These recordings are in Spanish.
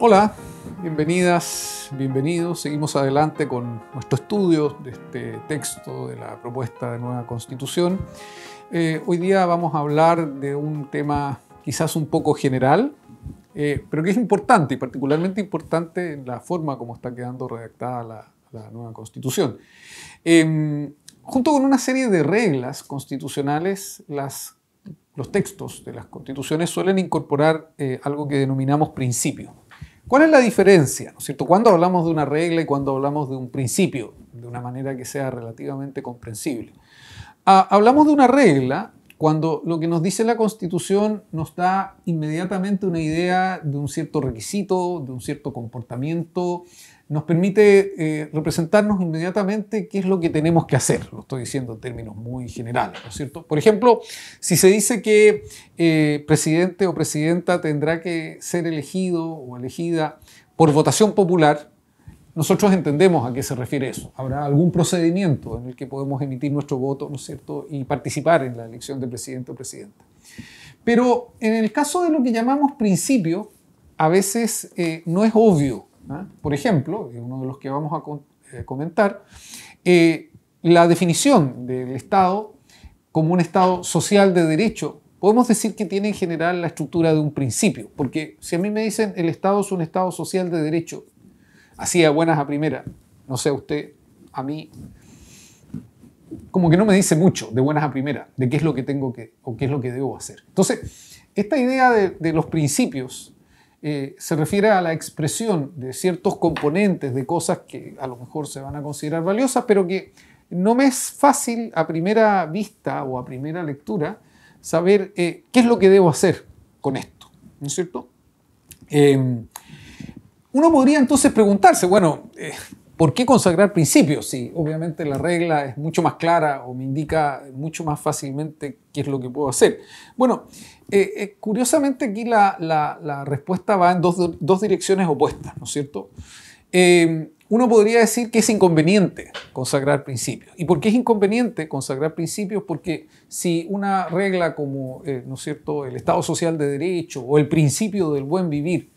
Hola, bienvenidas, bienvenidos. Seguimos adelante con nuestro estudio de este texto de la propuesta de nueva Constitución. Hoy día vamos a hablar de un tema quizás un poco general, pero que es importante y particularmente importante en la forma como está quedando redactada la nueva Constitución. Junto con una serie de reglas constitucionales, los textos de las constituciones suelen incorporar algo que denominamos principios. ¿Cuál es la diferencia? ¿No es cierto? ¿Cuándo hablamos de una regla y cuándo hablamos de un principio? De una manera que sea relativamente comprensible. Hablamos de una regla cuando lo que nos dice la Constitución nos da inmediatamente una idea de un cierto requisito, de un cierto comportamiento, nos permite representarnos inmediatamente qué es lo que tenemos que hacer. Lo estoy diciendo en términos muy generales, ¿no es cierto? Por ejemplo, si se dice que presidente o presidenta tendrá que ser elegido o elegida por votación popular, nosotros entendemos a qué se refiere eso. Habrá algún procedimiento en el que podemos emitir nuestro voto, ¿no es cierto?, y participar en la elección de presidente o presidenta. Pero en el caso de lo que llamamos principio, a veces no es obvio. Por ejemplo, uno de los que vamos a comentar, la definición del Estado como un Estado social de derecho, podemos decir que tiene en general la estructura de un principio, porque si a mí me dicen el Estado es un Estado social de derecho, así de buenas a primera, no sé usted, a mí, como que no me dice mucho de buenas a primera, de qué es lo que tengo que, o qué es lo que debo hacer. Entonces, esta idea de los principios se refiere a la expresión de ciertos componentes de cosas que a lo mejor se van a considerar valiosas, pero que no me es fácil a primera vista o a primera lectura saber qué es lo que debo hacer con esto, ¿no es cierto? Uno podría entonces preguntarse, bueno, ¿por qué consagrar principios? Si obviamente la regla es mucho más clara o me indica mucho más fácilmente qué es lo que puedo hacer. Bueno, curiosamente aquí la respuesta va en dos direcciones opuestas, ¿no es cierto? Uno podría decir que es inconveniente consagrar principios. ¿Y por qué es inconveniente consagrar principios? Porque si una regla como, ¿no es cierto?, el Estado social de derecho o el principio del buen vivir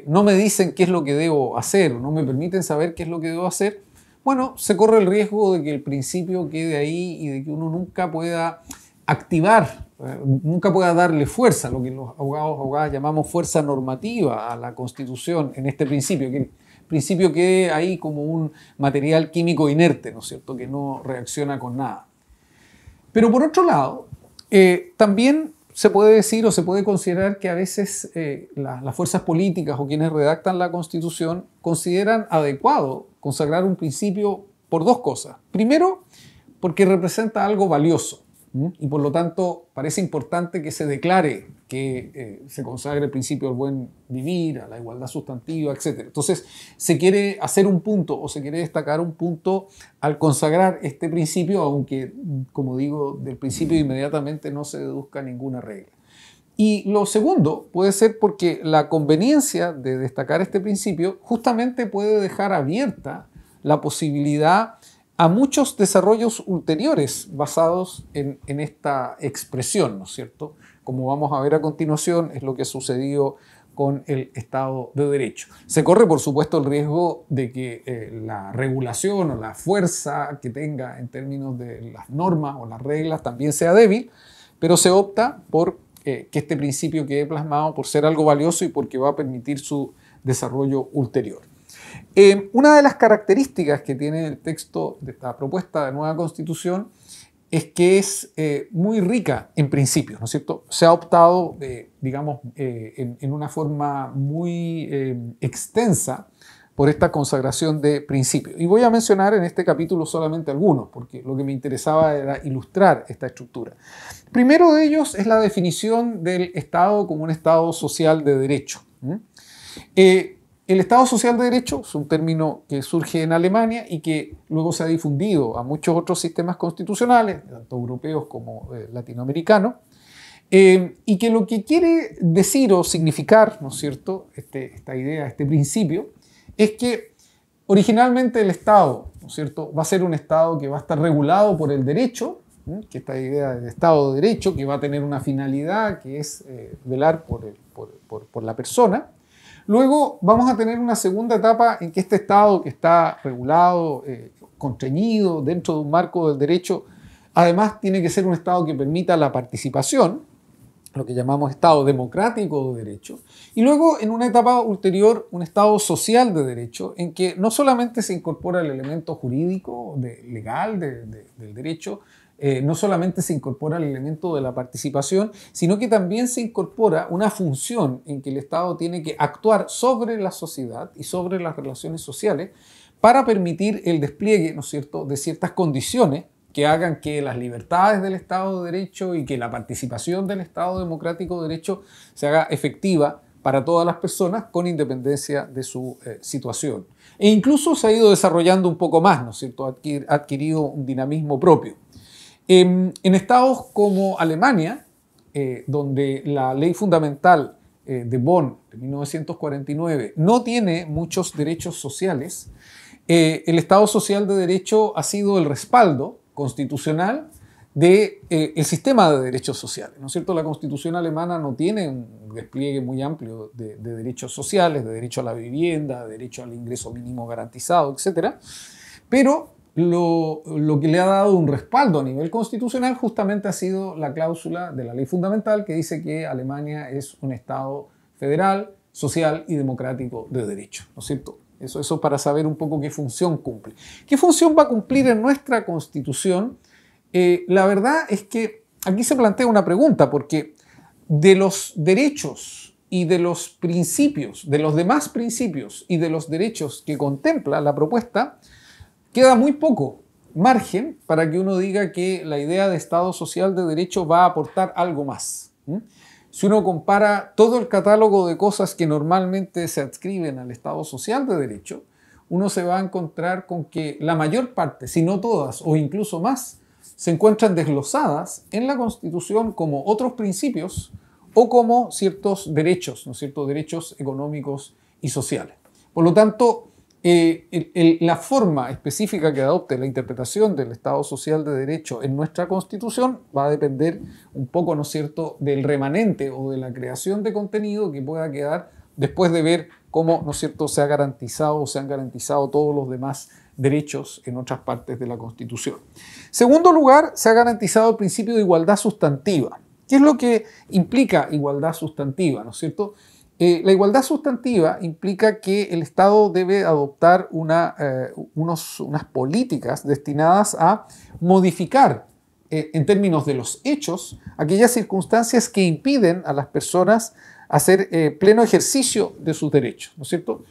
no me dicen qué es lo que debo hacer, no me permiten saber qué es lo que debo hacer, bueno, se corre el riesgo de que el principio quede ahí y de que uno nunca pueda activar, nunca pueda darle fuerza, lo que los abogadas llamamos fuerza normativa a la Constitución en este principio, que el principio quede ahí como un material químico inerte, ¿no es cierto?, que no reacciona con nada. Pero por otro lado, también se puede decir o se puede considerar que a veces las fuerzas políticas o quienes redactan la Constitución consideran adecuado consagrar un principio por dos cosas. Primero, porque representa algo valioso y por lo tanto parece importante que se declare que se consagre el principio del buen vivir, a la igualdad sustantiva, etc. Entonces se quiere hacer un punto o se quiere destacar un punto al consagrar este principio, aunque, como digo, del principio inmediatamente no se deduzca ninguna regla. Y lo segundo puede ser porque la conveniencia de destacar este principio justamente puede dejar abierta la posibilidad a muchos desarrollos ulteriores basados en esta expresión, ¿no es cierto? Como vamos a ver a continuación, es lo que ha sucedido con el Estado de Derecho. Se corre, por supuesto, el riesgo de que la regulación o la fuerza que tenga en términos de las normas o las reglas también sea débil, pero se opta por que este principio quede plasmado por ser algo valioso y porque va a permitir su desarrollo ulterior. Una de las características que tiene el texto de esta propuesta de nueva Constitución es que es muy rica en principios, ¿no es cierto? Se ha optado, digamos, en una forma muy extensa por esta consagración de principios. Y voy a mencionar en este capítulo solamente algunos, porque lo que me interesaba era ilustrar esta estructura. Primero de ellos es la definición del Estado como un Estado social de derecho. El Estado social de derecho es un término que surge en Alemania y que luego se ha difundido a muchos otros sistemas constitucionales, tanto europeos como latinoamericanos, y que lo que quiere decir o significar, ¿no es cierto?, esta idea, este principio, es que originalmente el Estado, ¿no es cierto?, va a ser un Estado que va a estar regulado por el derecho, que esta idea del Estado de Derecho, que va a tener una finalidad que es velar por la persona, Luego vamos a tener una segunda etapa en que este Estado, que está regulado, constreñido dentro de un marco del derecho, además tiene que ser un Estado que permita la participación, lo que llamamos Estado democrático de derecho, y luego en una etapa ulterior un Estado social de derecho, en que no solamente se incorpora el elemento jurídico, legal del derecho, no solamente se incorpora el elemento de la participación, sino que también se incorpora una función en que el Estado tiene que actuar sobre la sociedad y sobre las relaciones sociales para permitir el despliegue, ¿no es cierto?, de ciertas condiciones que hagan que las libertades del Estado de Derecho y que la participación del Estado democrático de derecho se haga efectiva para todas las personas con independencia de su situación. E incluso se ha ido desarrollando un poco más, ¿no es cierto?, ha adquirido un dinamismo propio. En estados como Alemania, donde la ley fundamental de Bonn de 1949 no tiene muchos derechos sociales, el Estado social de derecho ha sido el respaldo constitucional del sistema de derechos sociales, ¿no es cierto? La Constitución alemana no tiene un despliegue muy amplio de derechos sociales, de derecho a la vivienda, de derecho al ingreso mínimo garantizado, etc. Pero lo que le ha dado un respaldo a nivel constitucional justamente ha sido la cláusula de la ley fundamental que dice que Alemania es un Estado federal, social y democrático de derecho, ¿no es cierto? Eso para saber un poco qué función cumple. ¿Qué función va a cumplir en nuestra Constitución? La verdad es que aquí se plantea una pregunta, porque de los derechos y de los principios, de los demás principios y de los derechos que contempla la propuesta, queda muy poco margen para que uno diga que la idea de Estado social de derecho va a aportar algo más. Si uno compara todo el catálogo de cosas que normalmente se adscriben al Estado social de derecho, uno se va a encontrar con que la mayor parte, si no todas o incluso más, se encuentran desglosadas en la Constitución como otros principios o como ciertos derechos, ¿no es cierto?, derechos económicos y sociales. Por lo tanto, la forma específica que adopte la interpretación del Estado social de derecho en nuestra Constitución va a depender un poco, ¿no es cierto?, del remanente o de la creación de contenido que pueda quedar después de ver cómo, ¿no es cierto?, se han garantizado todos los demás derechos en otras partes de la Constitución. Segundo lugar, se ha garantizado el principio de igualdad sustantiva. ¿Qué es lo que implica igualdad sustantiva, ¿no es cierto? La igualdad sustantiva implica que el Estado debe adoptar unas políticas destinadas a modificar, en términos de los hechos, aquellas circunstancias que impiden a las personas hacer pleno ejercicio de sus derechos, ¿no es cierto?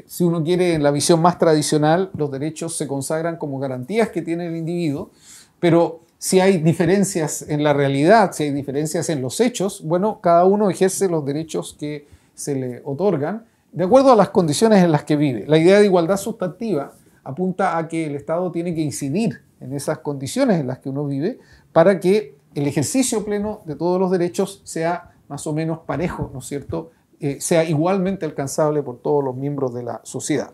Si uno quiere, en la visión más tradicional, los derechos se consagran como garantías que tiene el individuo, pero si hay diferencias en la realidad, si hay diferencias en los hechos, bueno, cada uno ejerce los derechos que se le otorgan de acuerdo a las condiciones en las que vive. La idea de igualdad sustantiva apunta a que el Estado tiene que incidir en esas condiciones en las que uno vive para que el ejercicio pleno de todos los derechos sea más o menos parejo, ¿no es cierto?, sea igualmente alcanzable por todos los miembros de la sociedad.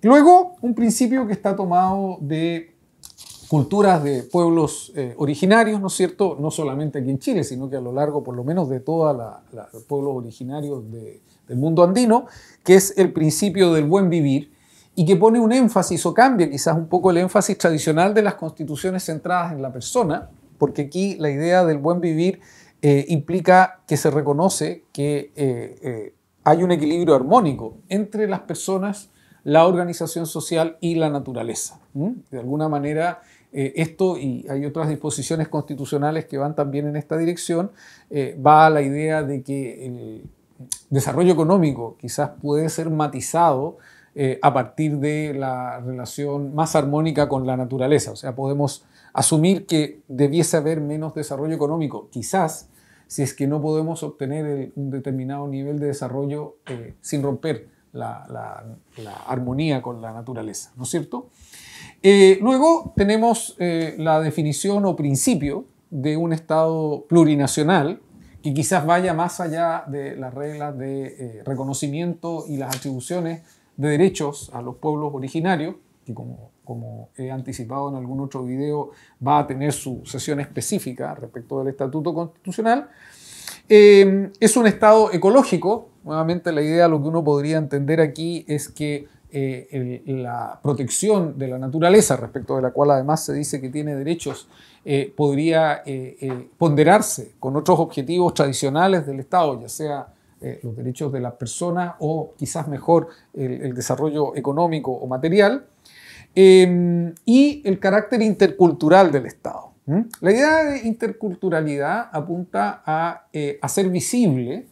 Luego, un principio que está tomado de culturas de pueblos originarios, ¿no es cierto?, no solamente aquí en Chile, sino que a lo largo, por lo menos, de todos los pueblos originarios del mundo andino, que es el principio del buen vivir, y que pone un énfasis o cambia quizás un poco el énfasis tradicional de las constituciones centradas en la persona, porque aquí la idea del buen vivir implica que se reconoce que hay un equilibrio armónico entre las personas, la organización social y la naturaleza. De alguna manera, esto, y hay otras disposiciones constitucionales que van también en esta dirección, va a la idea de que el desarrollo económico quizás puede ser matizado a partir de la relación más armónica con la naturaleza. O sea, podemos asumir que debiese haber menos desarrollo económico, quizás, si es que no podemos obtener un determinado nivel de desarrollo sin romper la armonía con la naturaleza, ¿no es cierto? Luego tenemos la definición o principio de un Estado plurinacional que quizás vaya más allá de las reglas de reconocimiento y las atribuciones de derechos a los pueblos originarios, que como he anticipado en algún otro video, va a tener su sesión específica respecto del Estatuto Constitucional. Es un Estado ecológico. Nuevamente la idea, lo que uno podría entender aquí es que la protección de la naturaleza, respecto de la cual además se dice que tiene derechos, podría ponderarse con otros objetivos tradicionales del Estado, ya sea los derechos de las personas o quizás mejor el desarrollo económico o material, y el carácter intercultural del Estado. La idea de interculturalidad apunta a hacer visible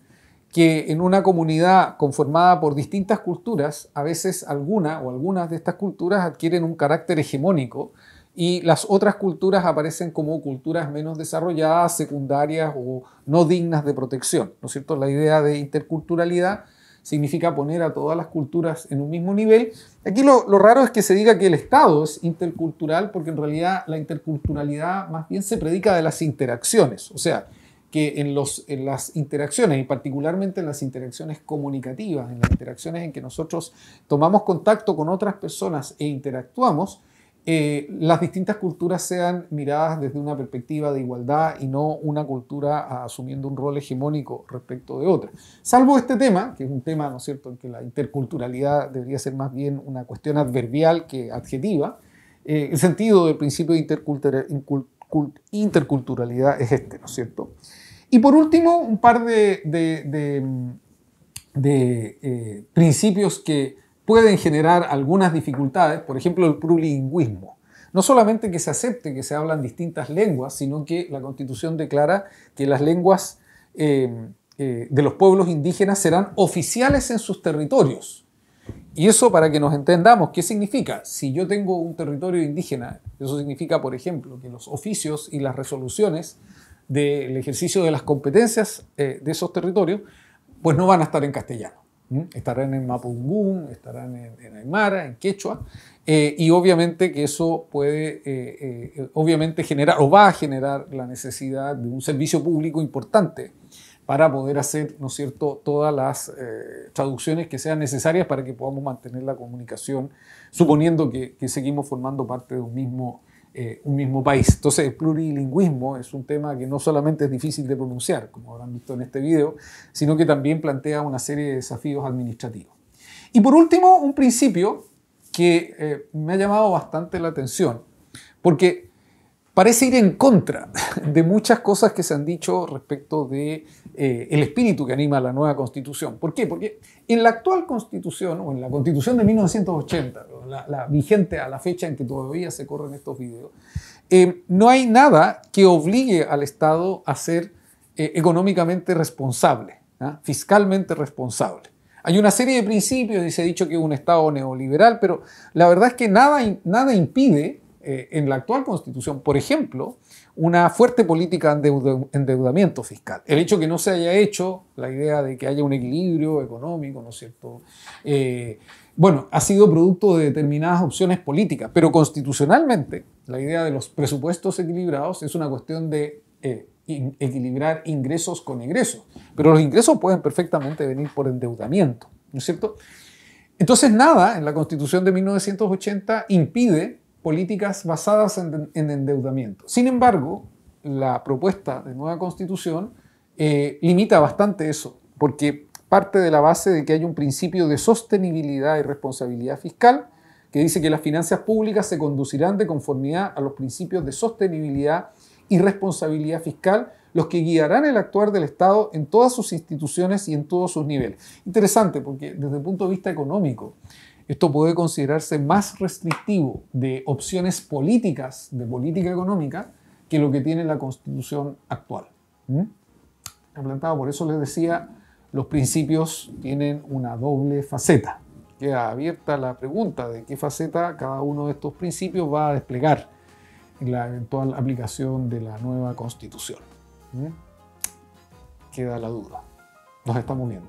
que en una comunidad conformada por distintas culturas, a veces algunas de estas culturas adquieren un carácter hegemónico y las otras culturas aparecen como culturas menos desarrolladas, secundarias o no dignas de protección, ¿no es cierto? La idea de interculturalidad significa poner a todas las culturas en un mismo nivel. Aquí lo raro es que se diga que el Estado es intercultural, porque en realidad la interculturalidad más bien se predica de las interacciones, o sea, que en las interacciones, y particularmente en las interacciones comunicativas, en las interacciones en que nosotros tomamos contacto con otras personas e interactuamos, las distintas culturas sean miradas desde una perspectiva de igualdad y no una cultura asumiendo un rol hegemónico respecto de otra. Salvo este tema, que es un tema, ¿no es cierto?, en que la interculturalidad debería ser más bien una cuestión adverbial que adjetiva. El sentido del principio de interculturalidad es este, ¿no es cierto? Y por último, un par de principios que pueden generar algunas dificultades, por ejemplo, el plurilingüismo. No solamente que se acepte que se hablan distintas lenguas, sino que la Constitución declara que las lenguas de los pueblos indígenas serán oficiales en sus territorios. Y eso, para que nos entendamos, ¿qué significa? Si yo tengo un territorio indígena, eso significa, por ejemplo, que los oficios y las resoluciones del ejercicio de las competencias de esos territorios, pues no van a estar en castellano. Estarán en mapudungún, estarán en aymara, en quechua, y obviamente que eso puede obviamente generar o va a generar la necesidad de un servicio público importante para poder hacer, ¿no es cierto?, todas las traducciones que sean necesarias para que podamos mantener la comunicación, suponiendo que seguimos formando parte de un mismo país. Entonces, el plurilingüismo es un tema que no solamente es difícil de pronunciar, como habrán visto en este video, sino que también plantea una serie de desafíos administrativos. Y por último, un principio que me ha llamado bastante la atención, porque parece ir en contra de muchas cosas que se han dicho respecto de el espíritu que anima la nueva Constitución. ¿Por qué? Porque en la actual Constitución, o en la Constitución de 1980, la vigente a la fecha en que todavía se corren estos videos, no hay nada que obligue al Estado a ser económicamente responsable, fiscalmente responsable. Hay una serie de principios y se ha dicho que es un Estado neoliberal, pero la verdad es que nada impide en la actual Constitución, por ejemplo, una fuerte política de endeudamiento fiscal. El hecho que no se haya hecho, la idea de que haya un equilibrio económico, ¿no es cierto?, bueno, ha sido producto de determinadas opciones políticas, pero constitucionalmente la idea de los presupuestos equilibrados es una cuestión de equilibrar ingresos con egresos, pero los ingresos pueden perfectamente venir por endeudamiento, ¿no es cierto? Entonces nada en la Constitución de 1980 impide políticas basadas en endeudamiento. Sin embargo, la propuesta de nueva Constitución limita bastante eso, porque parte de la base de que hay un principio de sostenibilidad y responsabilidad fiscal que dice que las finanzas públicas se conducirán de conformidad a los principios de sostenibilidad y responsabilidad fiscal, los que guiarán el actuar del Estado en todas sus instituciones y en todos sus niveles. Interesante, porque desde el punto de vista económico, esto puede considerarse más restrictivo de opciones políticas, de política económica, que lo que tiene la Constitución actual. Planteado, por eso les decía, los principios tienen una doble faceta. Queda abierta la pregunta de qué faceta cada uno de estos principios va a desplegar en la eventual aplicación de la nueva Constitución. Queda la duda. Nos estamos viendo.